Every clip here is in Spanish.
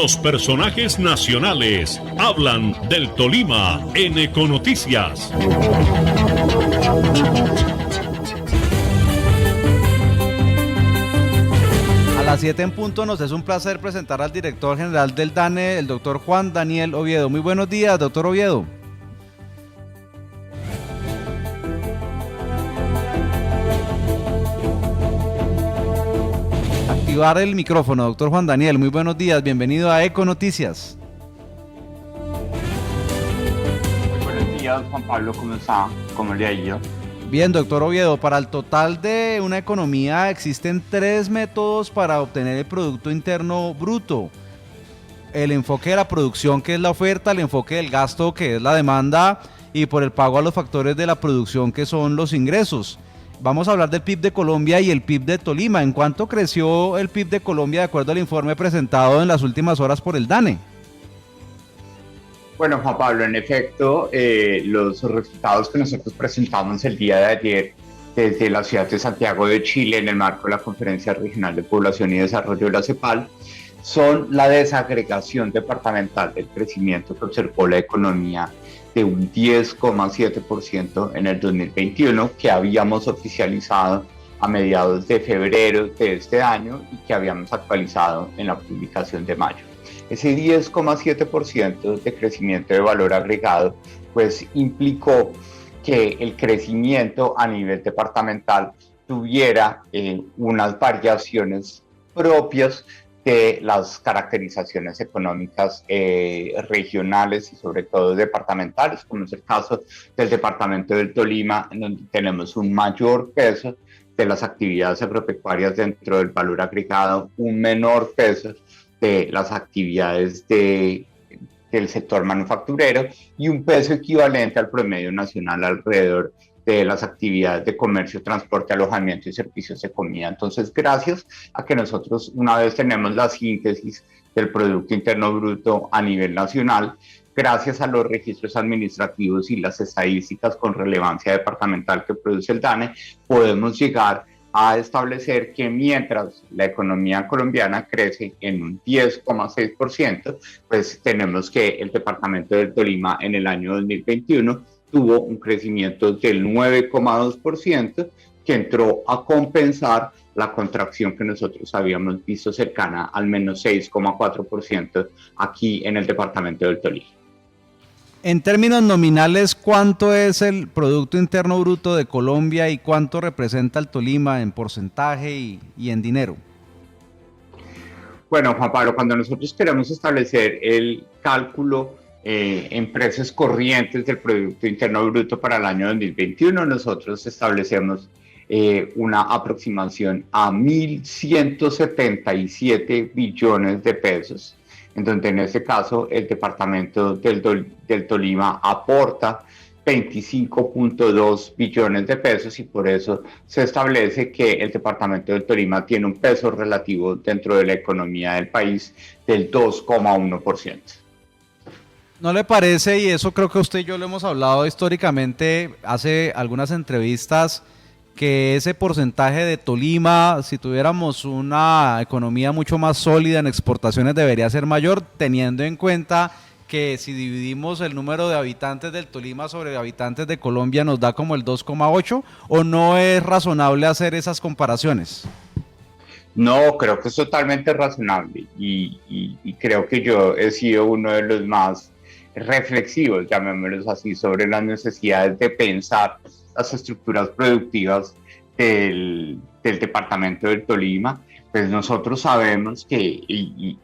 Los personajes nacionales hablan del Tolima en Econoticias. A las 7 en punto nos es un placer presentar al director general del DANE, el doctor Juan Daniel Oviedo. Muy buenos días, doctor Oviedo. Activar el micrófono, doctor Juan Daniel. Muy buenos días, bienvenido a Econoticias. Buenos días, Juan Pablo, ¿cómo está? ¿Cómo le ha ido? Bien, doctor Oviedo, para el total de una economía existen 3 métodos para obtener el Producto Interno Bruto. El enfoque de la producción, que es la oferta, el enfoque del gasto, que es la demanda, y por el pago a los factores de la producción, que son los ingresos. Vamos a hablar del PIB de Colombia y el PIB de Tolima. ¿En cuánto creció el PIB de Colombia de acuerdo al informe presentado en las últimas horas por el DANE? Bueno, Juan Pablo, en efecto, los resultados que nosotros presentamos el día de ayer desde la ciudad de Santiago de Chile en el marco de la Conferencia Regional de Población y Desarrollo de la CEPAL son la desagregación departamental del crecimiento que observó la economía de un 10,7% en el 2021 que habíamos oficializado a mediados de febrero de este año y que habíamos actualizado en la publicación de mayo. Ese 10,7% de crecimiento de valor agregado pues implicó que el crecimiento a nivel departamental tuviera unas variaciones propias de las caracterizaciones económicas regionales y sobre todo departamentales, como es el caso del departamento del Tolima, en donde tenemos un mayor peso de las actividades agropecuarias dentro del valor agregado, un menor peso de las actividades del sector manufacturero y un peso equivalente al promedio nacional alrededor de las actividades de comercio, transporte, alojamiento y servicios de comida. Entonces, gracias a que nosotros una vez tenemos la síntesis del Producto Interno Bruto a nivel nacional, gracias a los registros administrativos y las estadísticas con relevancia departamental que produce el DANE, podemos llegar a establecer que mientras la economía colombiana crece en un 10,6%, pues tenemos que el departamento del Tolima en el año 2021 tuvo un crecimiento del 9,2% que entró a compensar la contracción que nosotros habíamos visto cercana al menos 6,4% aquí en el departamento del Tolima. En términos nominales, ¿cuánto es el Producto Interno Bruto de Colombia y cuánto representa el Tolima en porcentaje y en dinero? Bueno, Juan Pablo, cuando nosotros queremos establecer el cálculo en precios corrientes del Producto Interno Bruto para el año 2021, nosotros establecemos una aproximación a 1.177 billones de pesos, en donde en este caso el departamento del Tolima aporta 25,2 billones de pesos y por eso se establece que el departamento del Tolima tiene un peso relativo dentro de la economía del país del 2,1%. ¿No le parece? Y eso creo que usted y yo lo hemos hablado históricamente, hace algunas entrevistas, que ese porcentaje de Tolima, si tuviéramos una economía mucho más sólida en exportaciones, debería ser mayor, teniendo en cuenta que si dividimos el número de habitantes del Tolima sobre habitantes de Colombia nos da como el 2,8, ¿o no es razonable hacer esas comparaciones? No, creo que es totalmente razonable y creo que yo he sido uno de los más reflexivos, llamémoslos así, sobre las necesidades de pensar las estructuras productivas del departamento del Tolima. Pues nosotros sabemos que,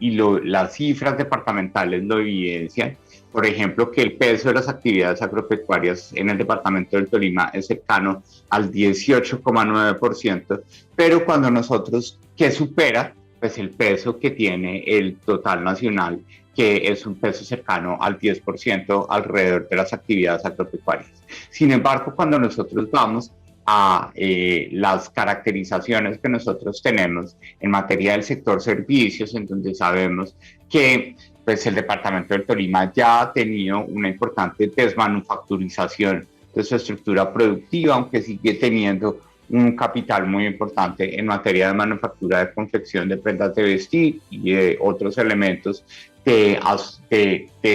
las cifras departamentales lo evidencian, por ejemplo, que el peso de las actividades agropecuarias en el departamento del Tolima es cercano al 18,9%, pero cuando nosotros, que supera pues el peso que tiene el total nacional, que es un peso cercano al 10% alrededor de las actividades agropecuarias. Sin embargo, cuando nosotros vamos a las caracterizaciones que nosotros tenemos en materia del sector servicios, en donde sabemos que pues, el departamento del Tolima ya ha tenido una importante desmanufacturización de su estructura productiva, aunque sigue teniendo un capital muy importante en materia de manufactura, de confección de prendas de vestir y de otros elementos de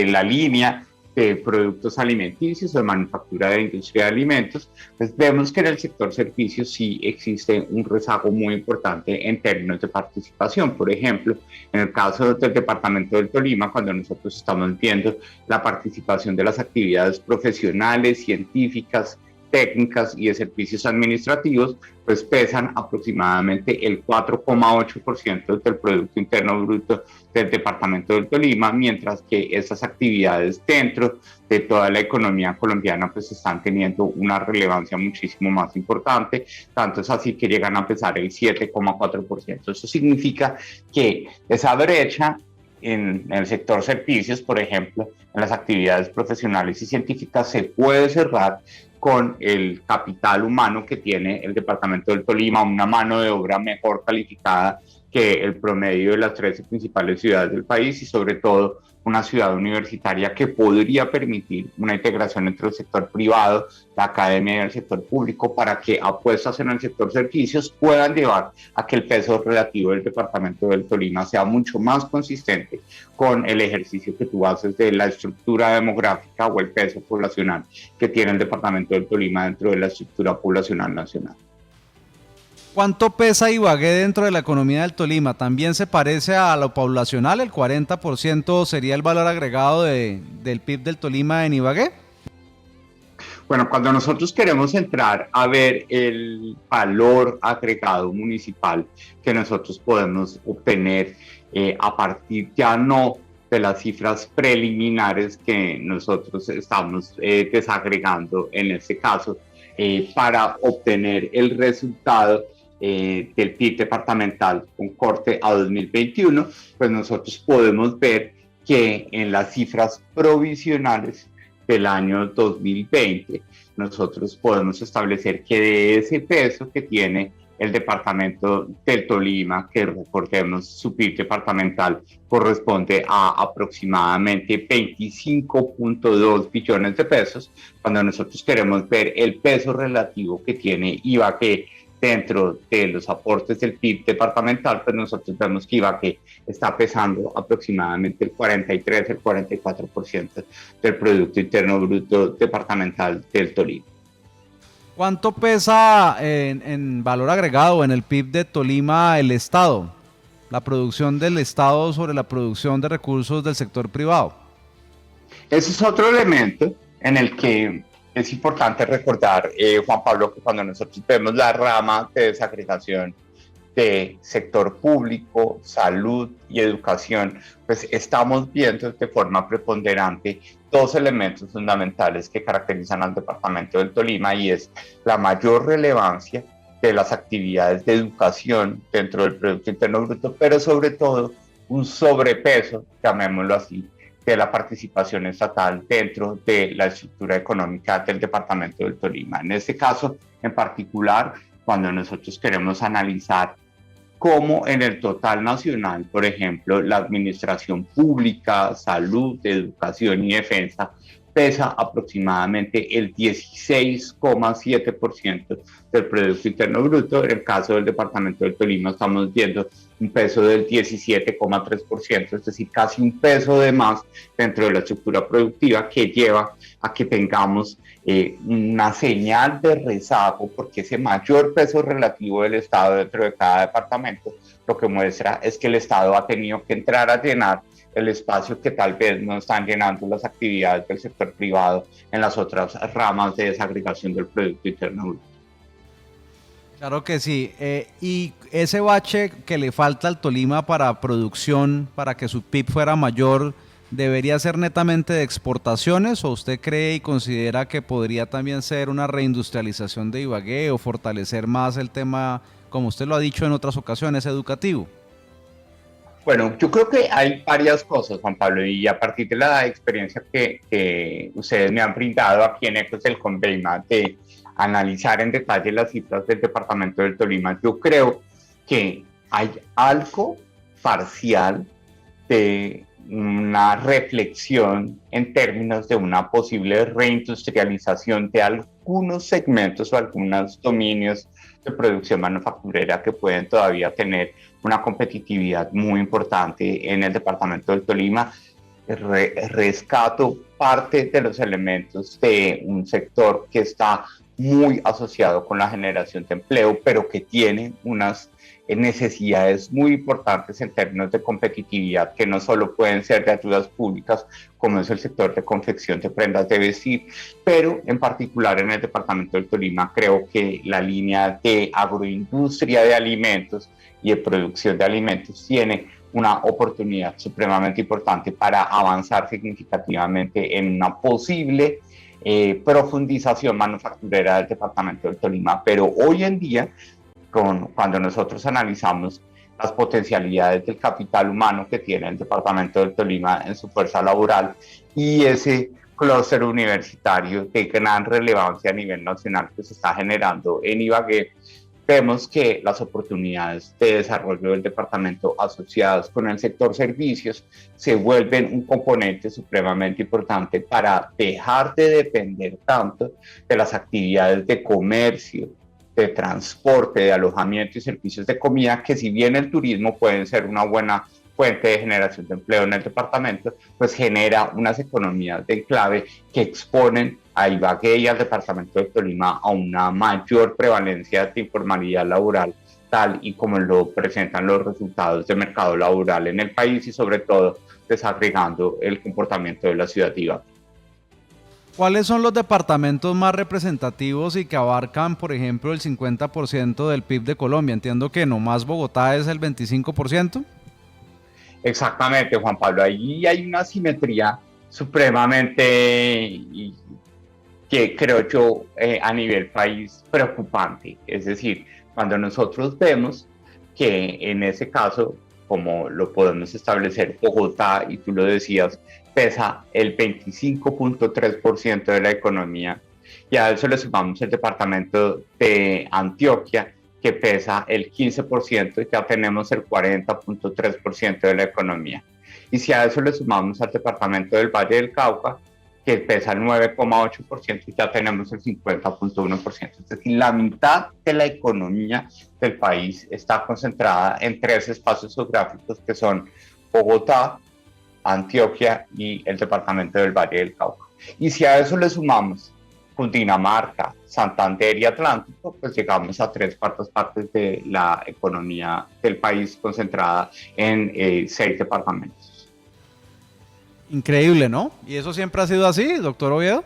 la línea de productos alimenticios o de manufactura de industria de alimentos. Pues vemos que en el sector servicios sí existe un rezago muy importante en términos de participación. Por ejemplo, en el caso del departamento del Tolima, cuando nosotros estamos viendo la participación de las actividades profesionales, científicas, técnicas y de servicios administrativos, pues pesan aproximadamente el 4,8% del Producto Interno Bruto del departamento del Tolima, mientras que estas actividades dentro de toda la economía colombiana pues están teniendo una relevancia muchísimo más importante, tanto es así que llegan a pesar el 7,4%. Eso significa que esa brecha en el sector servicios, por ejemplo, en las actividades profesionales y científicas, se puede cerrar con el capital humano que tiene el departamento del Tolima, una mano de obra mejor calificada que el promedio de las 13 principales ciudades del país y sobre todo una ciudad universitaria que podría permitir una integración entre el sector privado, la academia y el sector público para que apuestas en el sector servicios puedan llevar a que el peso relativo del departamento del Tolima sea mucho más consistente con el ejercicio que tú haces de la estructura demográfica o el peso poblacional que tiene el departamento del Tolima dentro de la estructura poblacional nacional. ¿Cuánto pesa Ibagué dentro de la economía del Tolima? ¿También se parece a lo poblacional? ¿El 40% sería el valor agregado del PIB del Tolima en Ibagué? Bueno, cuando nosotros queremos entrar a ver el valor agregado municipal que nosotros podemos obtener a partir ya no de las cifras preliminares que nosotros estamos desagregando en este caso, para obtener el resultado del PIB departamental con corte a 2021, pues nosotros podemos ver que en las cifras provisionales del año 2020, nosotros podemos establecer que de ese peso que tiene el departamento del Tolima, que recordemos su PIB departamental corresponde a aproximadamente 25.2 billones de pesos, cuando nosotros queremos ver el peso relativo que tiene Ibagué dentro de los aportes del PIB departamental, pues nosotros vemos que Ibagué está pesando aproximadamente el 43, el 44% del Producto Interno Bruto departamental del Tolima. ¿Cuánto pesa en valor agregado en el PIB de Tolima el Estado? La producción del Estado sobre la producción de recursos del sector privado. Ese es otro elemento en el que es importante recordar, Juan Pablo, que cuando nosotros vemos la rama de desagregación de sector público, salud y educación, pues estamos viendo de forma preponderante dos elementos fundamentales que caracterizan al departamento del Tolima, y es la mayor relevancia de las actividades de educación dentro del Producto Interno Bruto, pero sobre todo un sobrepeso, llamémoslo así, de la participación estatal dentro de la estructura económica del departamento del Tolima. En este caso, en particular, cuando nosotros queremos analizar cómo en el total nacional, por ejemplo, la administración pública, salud, educación y defensa pesa aproximadamente el 16,7% del Producto Interno Bruto. En el caso del departamento del Tolima estamos viendo un peso del 17,3%, es decir, casi un peso de más dentro de la estructura productiva, que lleva a que tengamos una señal de rezago, porque ese mayor peso relativo del Estado dentro de cada departamento lo que muestra es que el Estado ha tenido que entrar a llenar el espacio que tal vez no están llenando las actividades del sector privado en las otras ramas de desagregación del Producto Interno Bruto. Claro que sí. Y ese bache que le falta al Tolima para producción, para que su PIB fuera mayor, ¿debería ser netamente de exportaciones o usted cree y considera que podría también ser una reindustrialización de Ibagué o fortalecer más el tema, como usted lo ha dicho en otras ocasiones, educativo? Bueno, yo creo que hay varias cosas, Juan Pablo, y a partir de la experiencia que ustedes me han brindado aquí en Ecos del Conveima de analizar en detalle las cifras del departamento del Tolima, yo creo que hay algo parcial de una reflexión en términos de una posible reindustrialización de algunos segmentos o algunos dominios de producción manufacturera que pueden todavía tener una competitividad muy importante en el departamento del Tolima. Rescato parte de los elementos de un sector que está muy asociado con la generación de empleo, pero que tiene unas necesidades muy importantes en términos de competitividad, que no solo pueden ser de ayudas públicas, como es el sector de confección de prendas de vestir, pero en particular en el departamento del Tolima creo que la línea de agroindustria de alimentos y de producción de alimentos tiene una oportunidad supremamente importante para avanzar significativamente en una posible profundización manufacturera del departamento del Tolima. Pero hoy en día, cuando nosotros analizamos las potencialidades del capital humano que tiene el departamento del Tolima en su fuerza laboral y ese clúster universitario de gran relevancia a nivel nacional que se está generando en Ibagué, vemos que las oportunidades de desarrollo del departamento asociadas con el sector servicios se vuelven un componente supremamente importante para dejar de depender tanto de las actividades de comercio, de transporte, de alojamiento y servicios de comida, que si bien el turismo puede ser una buena fuente de generación de empleo en el departamento, pues genera unas economías de enclave que exponen a Ibagué y al departamento de Tolima a una mayor prevalencia de informalidad laboral, tal y como lo presentan los resultados de mercado laboral en el país y sobre todo desagregando el comportamiento de la ciudad de Ibagué. ¿Cuáles son los departamentos más representativos y que abarcan, por ejemplo, el 50% del PIB de Colombia? Entiendo que nomás Bogotá es el 25%. Exactamente, Juan Pablo. Ahí hay una simetría supremamente, que creo yo, a nivel país preocupante. Es decir, cuando nosotros vemos que en ese caso, como lo podemos establecer, Bogotá, y tú lo decías, pesa el 25.3% de la economía, y a eso le sumamos el departamento de Antioquia, que pesa el 15%, y ya tenemos el 40.3% de la economía. Y si a eso le sumamos al departamento del Valle del Cauca, que pesa el 9.8%, y ya tenemos el 50.1%. Es decir, la mitad de la economía del país está concentrada en tres espacios geográficos que son Bogotá, Antioquia y el departamento del Valle del Cauca. Y si a eso le sumamos Cundinamarca, Santander y Atlántico, pues llegamos a 3/4 de la economía del país concentrada en 6 departamentos. Increíble, ¿no? ¿Y eso siempre ha sido así, doctor Oviedo?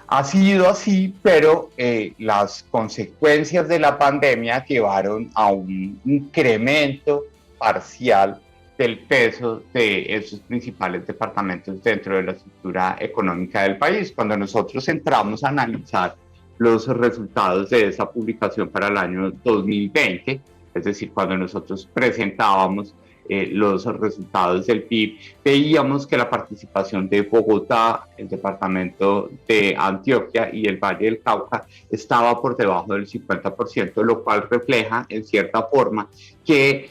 Ha sido así, pero las consecuencias de la pandemia llevaron a un incremento parcial del peso de esos principales departamentos dentro de la estructura económica del país. Cuando nosotros entramos a analizar los resultados de esa publicación para el año 2020, es decir, cuando nosotros presentábamos los resultados del PIB, veíamos que la participación de Bogotá, el departamento de Antioquia y el Valle del Cauca estaba por debajo del 50%, lo cual refleja en cierta forma que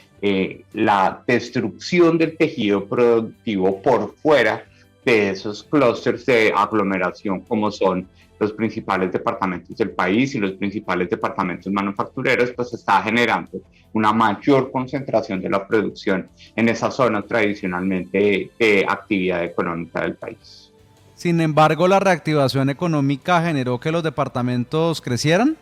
la destrucción del tejido productivo por fuera de esos clústeres de aglomeración, como son los principales departamentos del país y los principales departamentos manufactureros, pues está generando una mayor concentración de la producción en esa zona tradicionalmente de actividad económica del país. Sin embargo, la reactivación económica generó que los departamentos crecieran.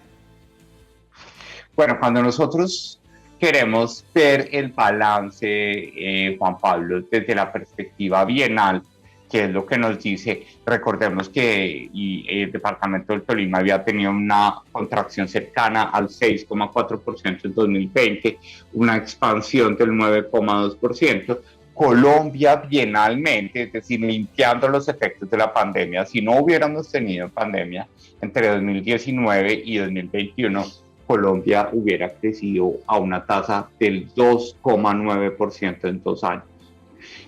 Bueno, cuando nosotros queremos ver el balance, Juan Pablo, desde la perspectiva bienal, que es lo que nos dice, recordemos que el departamento del Tolima había tenido una contracción cercana al 6.4% en 2020, una expansión del 9.2%, Colombia bienalmente, es decir, limpiando los efectos de la pandemia, si no hubiéramos tenido pandemia entre 2019 y 2021, Colombia hubiera crecido a una tasa del 2.9% en 2 años.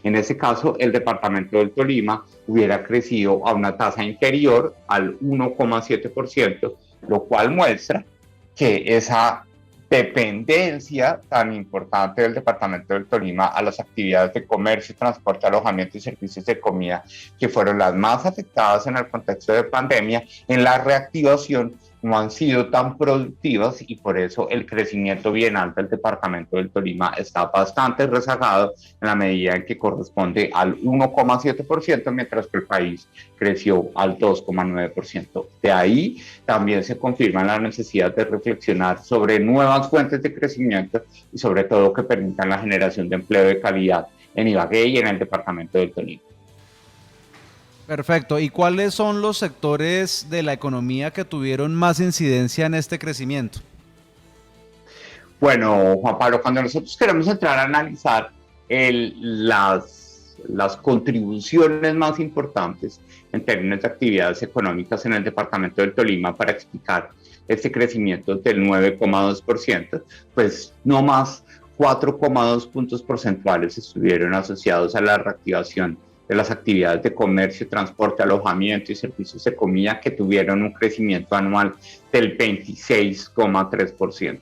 En ese caso, el departamento del Tolima hubiera crecido a una tasa inferior al 1.7%, lo cual muestra que esa dependencia tan importante del departamento del Tolima a las actividades de comercio, transporte, alojamiento y servicios de comida, que fueron las más afectadas en el contexto de pandemia, en la reactivación no han sido tan productivas y por eso el crecimiento bienal del departamento del Tolima está bastante rezagado en la medida en que corresponde al 1,7%, mientras que el país creció al 2,9%. De ahí también se confirma la necesidad de reflexionar sobre nuevas fuentes de crecimiento y sobre todo que permitan la generación de empleo de calidad en Ibagué y en el departamento del Tolima. Perfecto. ¿Y cuáles son los sectores de la economía que tuvieron más incidencia en este crecimiento? Bueno, Juan Pablo, cuando nosotros queremos entrar a analizar las contribuciones más importantes en términos de actividades económicas en el departamento del Tolima para explicar este crecimiento del 9,2%, pues no más 4,2 puntos porcentuales estuvieron asociados a la reactivación de las actividades de comercio, transporte, alojamiento y servicios de comida, que tuvieron un crecimiento anual del 26,3%.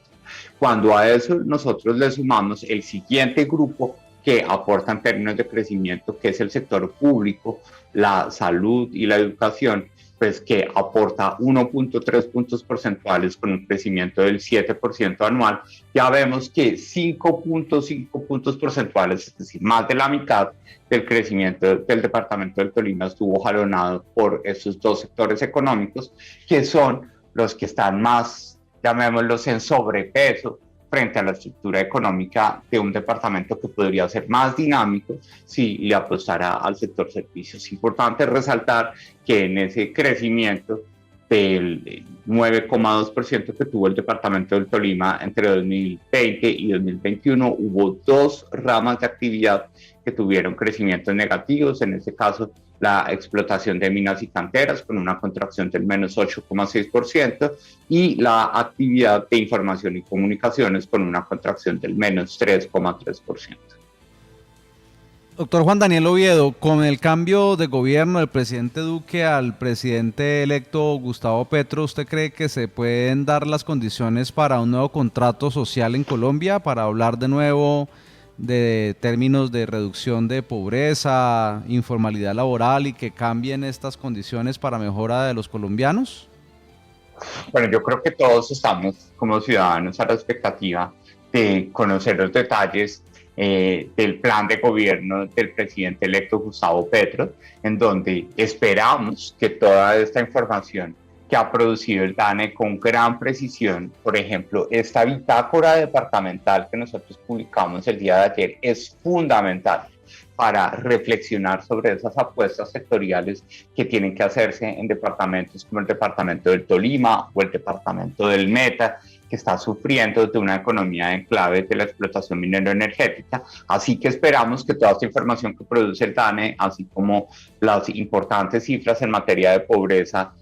Cuando a eso nosotros le sumamos el siguiente grupo que aporta en términos de crecimiento, que es el sector público, la salud y la educación, pues que aporta 1,3 puntos porcentuales con un crecimiento del 7% anual, ya vemos que 5,5 puntos porcentuales, es decir, más de la mitad del crecimiento del departamento del Tolima estuvo jalonado por estos dos sectores económicos, que son los que están más, llamémoslos, en sobrepeso frente a la estructura económica de un departamento que podría ser más dinámico si le apostara al sector servicios. Es importante resaltar que en ese crecimiento del 9,2% que tuvo el departamento del Tolima entre 2020 y 2021, hubo dos ramas de actividad que tuvieron crecimientos negativos, en este caso la explotación de minas y canteras con una contracción del menos 8,6% y la actividad de información y comunicaciones con una contracción del menos 3,3%. Doctor Juan Daniel Oviedo, con el cambio de gobierno del presidente Duque al presidente electo Gustavo Petro, ¿usted cree que se pueden dar las condiciones para un nuevo contrato social en Colombia, para hablar de nuevo de términos de reducción de pobreza, informalidad laboral y que cambien estas condiciones para mejora de los colombianos? Bueno, yo creo que todos estamos como ciudadanos a la expectativa de conocer los detalles del plan de gobierno del presidente electo Gustavo Petro, en donde esperamos que toda esta información que ha producido el DANE con gran precisión, por ejemplo, esta bitácora departamental que nosotros publicamos el día de ayer, es fundamental para reflexionar sobre esas apuestas sectoriales que tienen que hacerse en departamentos como el departamento del Tolima o el departamento del Meta, que está sufriendo de una economía en clave de la explotación minero-energética. Así que esperamos que toda esta información que produce el DANE, así como las importantes cifras en materia de pobreza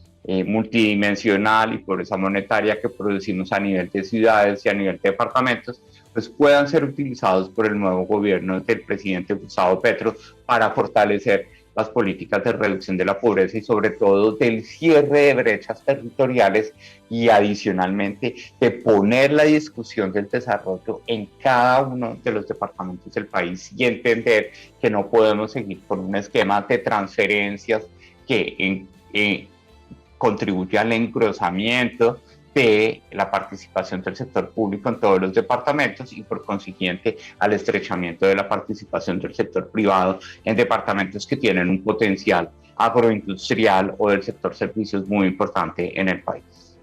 multidimensional y pobreza monetaria que producimos a nivel de ciudades y a nivel de departamentos, pues puedan ser utilizados por el nuevo gobierno del presidente Gustavo Petro para fortalecer las políticas de reducción de la pobreza y sobre todo del cierre de brechas territoriales y adicionalmente de poner la discusión del desarrollo en cada uno de los departamentos del país y entender que no podemos seguir con un esquema de transferencias que contribuye al engrosamiento de la participación del sector público en todos los departamentos y por consiguiente al estrechamiento de la participación del sector privado en departamentos que tienen un potencial agroindustrial o del sector servicios muy importante en el país.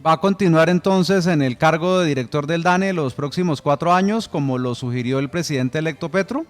¿Va a continuar entonces en el cargo de director del DANE los próximos 4 años, como lo sugirió el presidente electo Petro?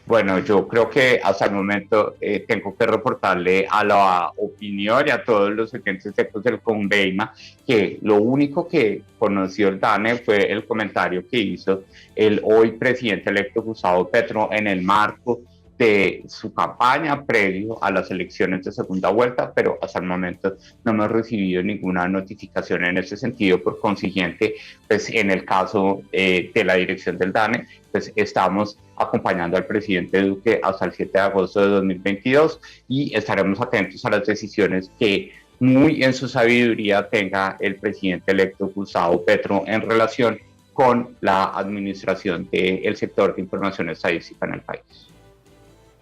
Bueno, yo creo que hasta el momento tengo que reportarle a la opinión y a todos los agentes del CONVEIMA que lo único que conoció el DANE fue el comentario que hizo el hoy presidente electo Gustavo Petro en el marco de su campaña previo a las elecciones de segunda vuelta, pero hasta el momento no hemos recibido ninguna notificación en ese sentido. Por consiguiente, pues en el caso de la dirección del DANE, pues estamos acompañando al presidente Duque hasta el 7 de agosto de 2022 y estaremos atentos a las decisiones que muy en su sabiduría tenga el presidente electo Gustavo Petro en relación con la administración del sector de información estadística en el país.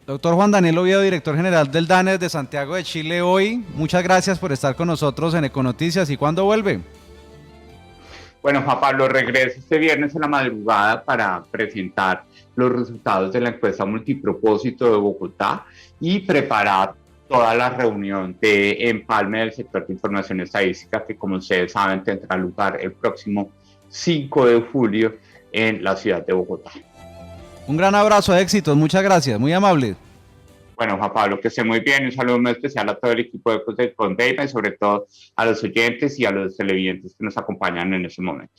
Doctor Juan Daniel Oviedo, director general del DANES de Santiago de Chile hoy, muchas gracias por estar con nosotros en Econoticias. ¿Y cuándo vuelve? Bueno, Juan Pablo, regreso este viernes en la madrugada para presentar los resultados de la encuesta multipropósito de Bogotá y preparar toda la reunión de empalme del sector de información estadística que, como ustedes saben, tendrá lugar el próximo 5 de julio en la ciudad de Bogotá. Un gran abrazo, éxitos, muchas gracias, muy amable. Bueno, Juan Pablo, que esté muy bien. Un saludo muy especial a todo el equipo de Ecos de Condeima y sobre todo a los oyentes y a los televidentes que nos acompañan en este momento.